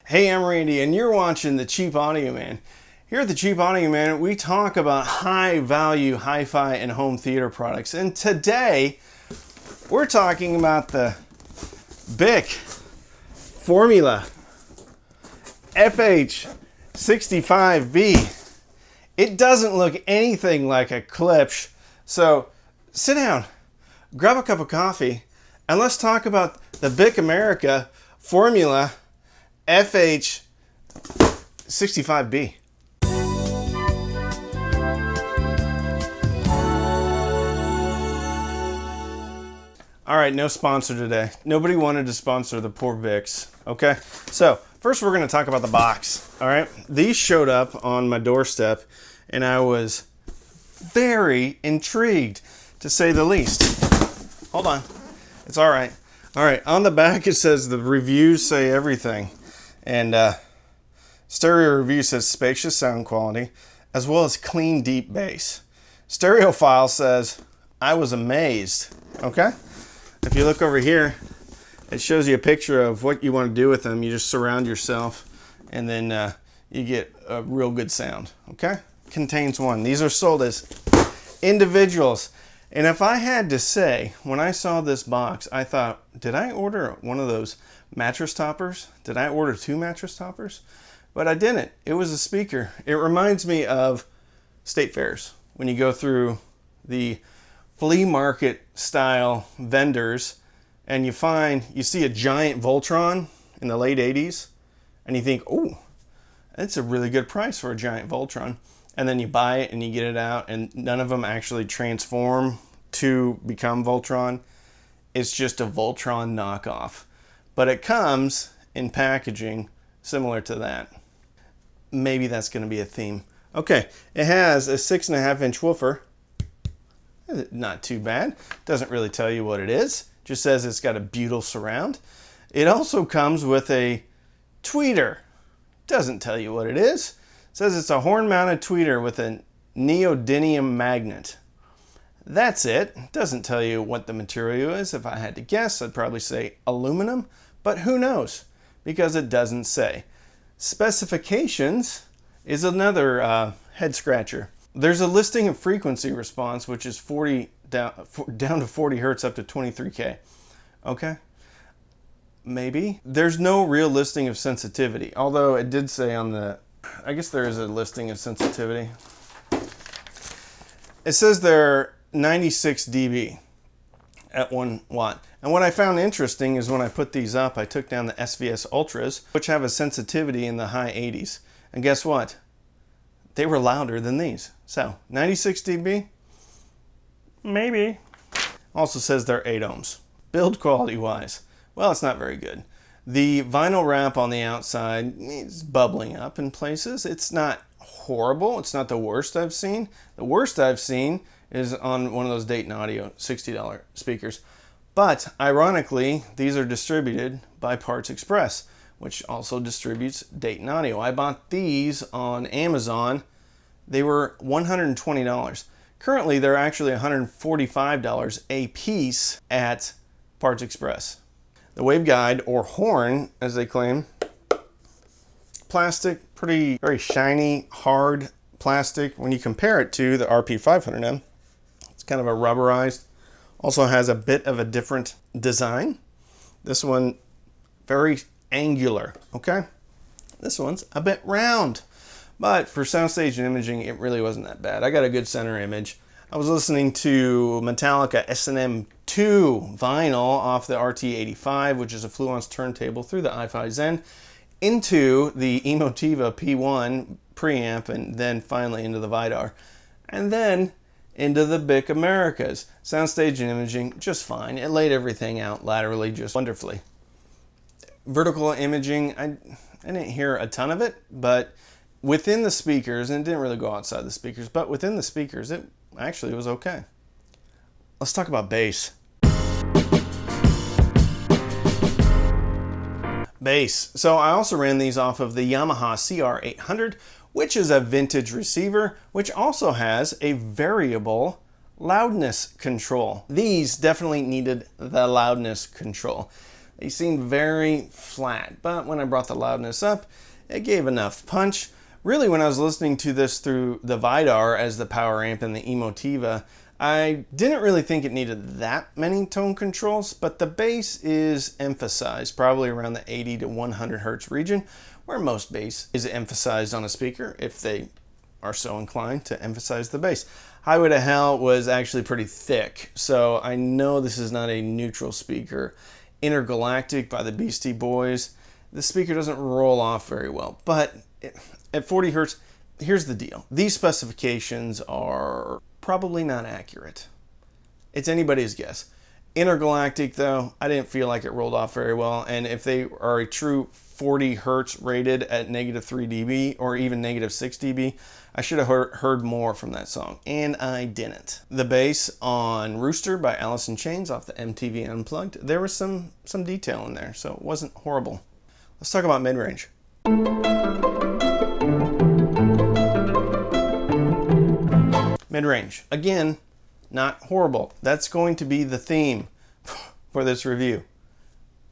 Hey, I'm Randy, and you're watching The Cheap Audio Man. Here at The Cheap Audio Man, we talk about high-value hi-fi and home theater products. And today, we're talking about the BIC Formula FH65B. It doesn't look anything like a Klipsch, so sit down, grab a cup of coffee, and let's talk about the BIC America Formula FH65B. All right, no sponsor today. Nobody wanted to sponsor the poor BICs, okay? So first we're gonna talk about the box, all right? These showed up on my doorstep and I was very intrigued, to say the least. Hold on, it's all right. All right, on the back it says the reviews say everything. And stereo review says spacious sound quality, as well as clean, deep bass. Stereophile says, I was amazed, okay? If you look over here, it shows you a picture of what you want to do with them. You just surround yourself, and then you get a real good sound, okay? Contains one. These are sold as individuals. And if I had to say, when I saw this box, I thought, did I order one of those mattress toppers? Did I order 2 mattress toppers? But I didn't. It was a speaker. It reminds me of state fairs. When you go through the flea market style vendors and you see a giant Voltron in the late 80s and you think, oh, that's a really good price for a giant Voltron. And then you buy it and you get it out and none of them actually transform to become Voltron. It's just a Voltron knockoff. But it comes in packaging similar to that. Maybe that's going to be a theme. Okay, it has a 6.5-inch woofer. Not too bad. Doesn't really tell you what it is. Just says it's got a beautiful surround. It also comes with a tweeter. Doesn't tell you what it is. Says it's a horn-mounted tweeter with a neodymium magnet. That's it. Doesn't tell you what the material is. If I had to guess, I'd probably say aluminum, but who knows? Because it doesn't say. Specifications is another head scratcher. There's a listing of frequency response, which is 40 down to 40 hertz up to 23K. Okay? Maybe. There's no real listing of sensitivity, although it did say on the, I guess there is a listing of sensitivity. It says they're 96 dB at 1 watt. And what I found interesting is when I put these up, I took down the SVS Ultras, which have a sensitivity in the high 80s. And guess what? They were louder than these. So 96 dB? Maybe. Also says they're 8 ohms. Build quality wise, well, it's not very good. The vinyl wrap on the outside is bubbling up in places. It's not horrible. It's not the worst I've seen. The worst I've seen is on one of those Dayton Audio $60 speakers. But ironically, these are distributed by Parts Express, which also distributes Dayton Audio. I bought these on Amazon. They were $120. Currently, they're actually $145 a piece at Parts Express. The waveguide, or horn, as they claim, plastic, very shiny, hard plastic. When you compare it to the RP500M, it's kind of a rubberized. Also has a bit of a different design. This one, very angular, okay? This one's a bit round. But for soundstage and imaging, it really wasn't that bad. I got a good center image. I was listening to Metallica S&M 2 vinyl off the RT85, which is a Fluence turntable, through the iFi Zen, into the Emotiva P1 preamp, and then finally into the Vidar. And then into the BIC Americas. Soundstage and imaging, just fine. It laid everything out laterally just wonderfully. Vertical imaging, I didn't hear a ton of it, but within the speakers, and it didn't really go outside the speakers, but within the speakers, it actually was okay. Let's talk about bass. Bass. So I also ran these off of the Yamaha CR800, which is a vintage receiver, which also has a variable loudness control. These definitely needed the loudness control. They seemed very flat, but when I brought the loudness up, it gave enough punch. Really, when I was listening to this through the Vidar as the power amp and the Emotiva, I didn't really think it needed that many tone controls, but the bass is emphasized probably around the 80 to 100 hertz region, where most bass is emphasized on a speaker if they are so inclined to emphasize the bass. Highway to Hell was actually pretty thick, so I know this is not a neutral speaker. Intergalactic by the Beastie Boys, the speaker doesn't roll off very well, but at 40 hertz, here's the deal. These specifications are probably not accurate. It's anybody's guess. Intergalactic, though, I didn't feel like it rolled off very well, and if they are a true 40 hertz rated at -3 dB or even -6 dB, I should have heard more from that song, and I didn't. The bass on Rooster by Alice in Chains off the MTV Unplugged, there was some detail in there, so it wasn't horrible. Let's talk about Midrange. Midrange, again, not horrible. That's going to be the theme for this review.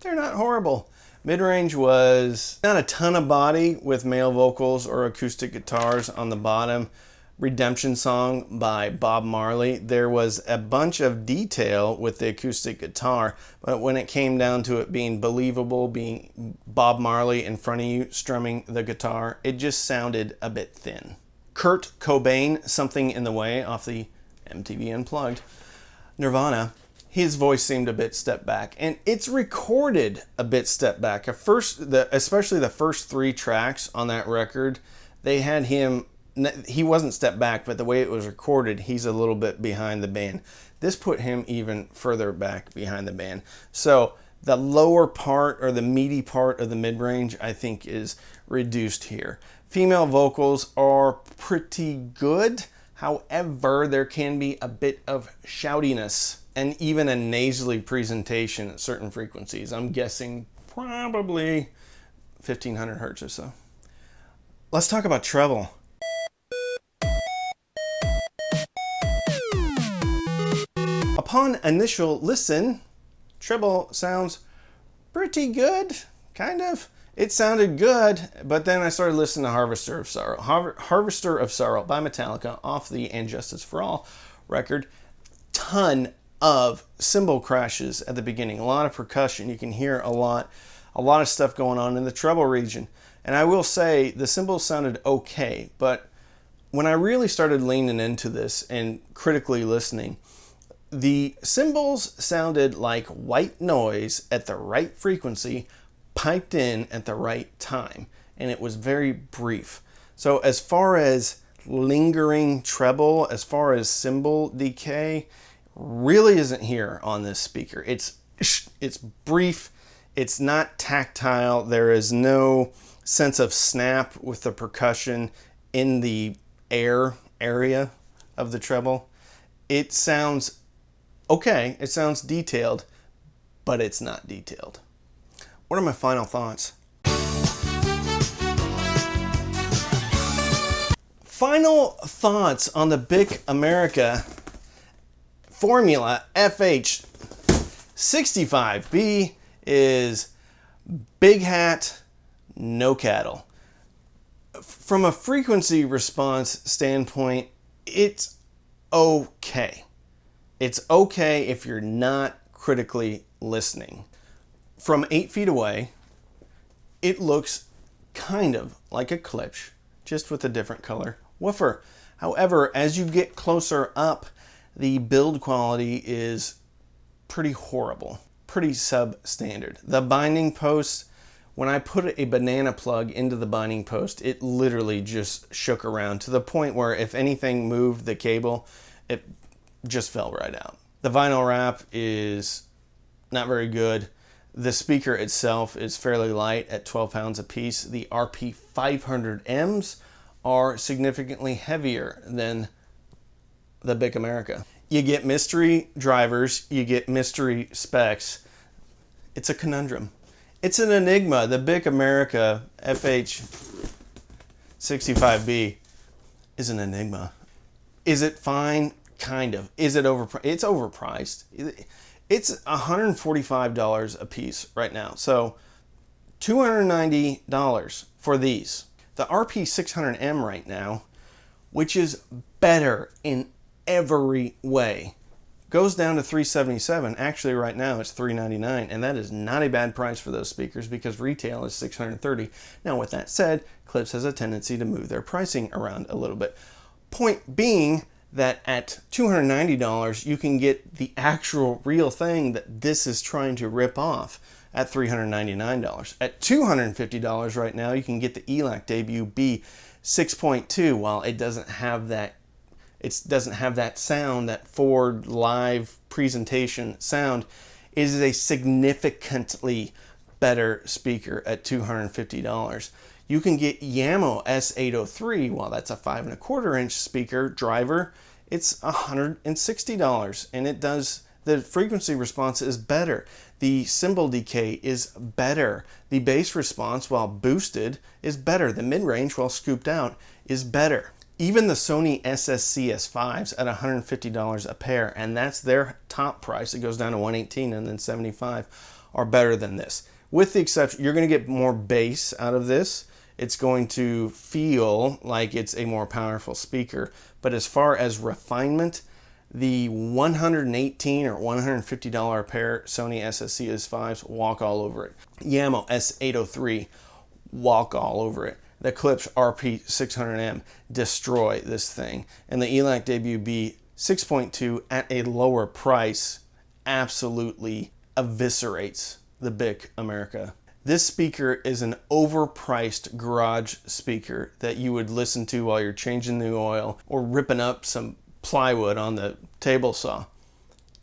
They're not horrible. Midrange was not a ton of body with male vocals or acoustic guitars on the bottom. Redemption Song by Bob Marley. There was a bunch of detail with the acoustic guitar, but when it came down to it being believable, being Bob Marley in front of you strumming the guitar, it just sounded a bit thin. Kurt Cobain, Something in the Way off the MTV Unplugged. Nirvana, his voice seemed a bit stepped back, and it's recorded a bit stepped back. Especially the first 3 tracks on that record, they had him, he wasn't stepped back, but the way it was recorded, he's a little bit behind the band. This put him even further back behind the band. So the lower part or the meaty part of the mid-range, I think, is reduced here. Female vocals are pretty good. However, there can be a bit of shoutiness and even a nasally presentation at certain frequencies. I'm guessing probably 1500 hertz or so. Let's talk about treble. Upon initial listen, treble sounds pretty good, kind of. It sounded good, but then I started listening to Harvester of Sorrow. Harvester of Sorrow by Metallica off the And Justice for All record. Ton of cymbal crashes at the beginning, a lot of percussion. You can hear a lot of stuff going on in the treble region. And I will say the cymbals sounded okay, but when I really started leaning into this and critically listening, the cymbals sounded like white noise at the right frequency, piped in at the right time, and it was very brief. So as far as lingering treble, as far as cymbal decay, really isn't here on this speaker. It's brief, it's not tactile, there is no sense of snap with the percussion in the air area of the treble. It sounds okay, it sounds detailed, but it's not detailed. What are my final thoughts? Final thoughts on the BIC America Formula FH65B is big hat, no cattle. From a frequency response standpoint, it's okay. It's okay if you're not critically listening. From 8 feet away, it looks kind of like a Klipsch, just with a different color woofer. However, as you get closer up, the build quality is pretty horrible, pretty substandard. The binding post, when I put a banana plug into the binding post, it literally just shook around to the point where if anything moved the cable, it just fell right out. The vinyl wrap is not very good. The speaker itself is fairly light at 12 pounds a piece. The RP500Ms are significantly heavier than the BIC America. You get mystery drivers, you get mystery specs. It's a conundrum. It's an enigma. The BIC America FH65B is an enigma. Is it fine? Kind of. Is it overpriced? It's overpriced. It's $145 a piece right now. So $290 for these. The RP600M right now, which is better in every way, goes down to $377. Actually, right now it's $399, and that is not a bad price for those speakers because retail is $630. Now, with that said, Klipsch has a tendency to move their pricing around a little bit. Point being that at $290, you can get the actual real thing that this is trying to rip off at $399. At $250 right now, you can get the ELAC Debut B 6.2. While it doesn't have that sound, that Ford live presentation sound, it is a significantly better speaker at $250. You can get Yamo S803. While that's a 5 1/4 inch speaker driver, it's $160, and it does, the frequency response is better. The cymbal decay is better. The bass response, while boosted, is better. The mid-range, while scooped out, is better. Even the Sony SSCS5s at $150 a pair, and that's their top price, it goes down to $118 and then $75, are better than this. With the exception, you're going to get more bass out of this. It's going to feel like it's a more powerful speaker. But as far as refinement, the $118 or $150 a pair Sony SSCS5s walk all over it. Yamo S803 walk all over it. The Klipsch RP600M destroy this thing. And the ELAC Debut B 6.2 at a lower price absolutely eviscerates the BIC America. This speaker is an overpriced garage speaker that you would listen to while you're changing the oil or ripping up some plywood on the table saw.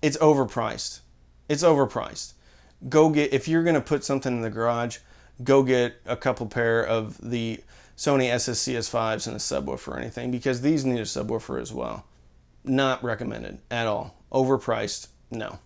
It's overpriced. It's overpriced. Go get, if you're going to put something in the garage, go get a couple pair of the Sony SSCS5s and a subwoofer or anything, because these need a subwoofer as well. Not recommended at all. Overpriced, no.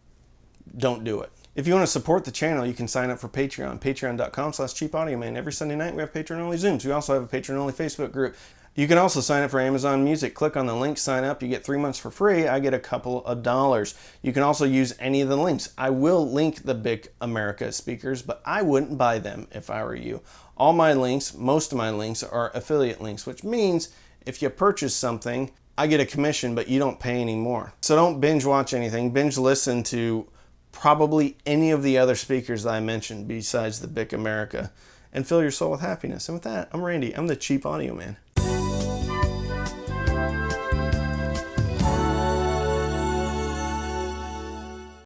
Don't do it. If you want to support the channel, you can sign up for Patreon. Patreon.com/cheapaudioman. Every Sunday night we have Patreon-only Zooms. We also have a Patreon-only Facebook group. You can also sign up for Amazon Music. Click on the link, sign up. You get 3 months for free. I get a couple of dollars. You can also use any of the links. I will link the BIC America speakers, but I wouldn't buy them if I were you. All my links, most of my links, are affiliate links, which means if you purchase something, I get a commission, but you don't pay any more. So don't binge watch anything. Binge listen to probably any of the other speakers that I mentioned besides the BIC America, and fill your soul with happiness. And with that, I'm Randy. I'm the Cheap Audio Man.